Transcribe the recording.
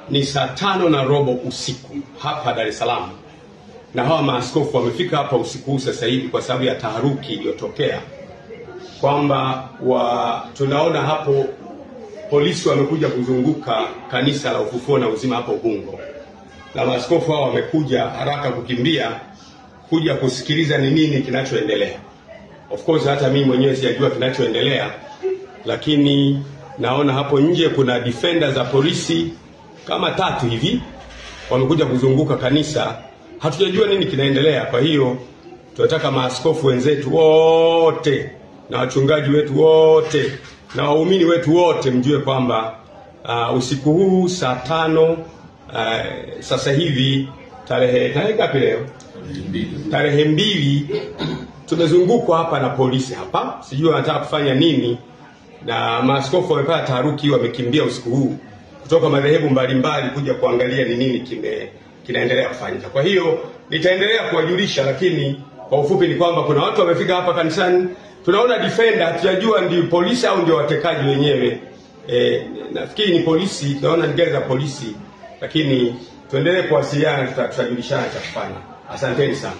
Ni saa 5:15 usiku hapa Dar es Salaam, na hawa maaskofu wamefika hapa usiku sasa hivi kwa sababu ya taharuki iliyotokea, kwamba tunaona hapo polisi wamekuja kuzunguka kanisa la Ufufuo na Uzima hapo Ubungo, na maaskofu hao wamekuja haraka kukimbia kuja kusikiliza ni nini kinachoendelea. Of course hata mimi mwenyewe sijajua kinachoendelea, lakini naona hapo nje kuna defender za polisi kama 3 hivi wamekuja kuzunguka kanisa. Hatujajua nini kinaendelea. Kwa hiyo tunataka maaskofu wenzetu wote na wachungaji wetu wote na waumini wetu wote mjue kwamba usiku huu saa 5 sasa hivi tarehe ngapi leo? Tarehe 2 tumezungukwa hapa na polisi hapa. Sijui wanataka kufanya nini, na maaskofu wamepata taharuki, wamekimbia usiku huu kutoka madhehebu mbalimbali kuja kuangalia ni nini kinaendelea kufanyika. Kwa hiyo nitaendelea kuwajulisha, lakini kwa ufupi ni kwamba kuna watu wamefika hapa kanisani. Tunaona defender, hatujajua ndio polisi au ndio watekaji wenyewe. Nafikiri ni polisi, tunaona ni gari za polisi, lakini tuendelee kuwasiliana, tutajulishana cha kufanya. Asanteni sana.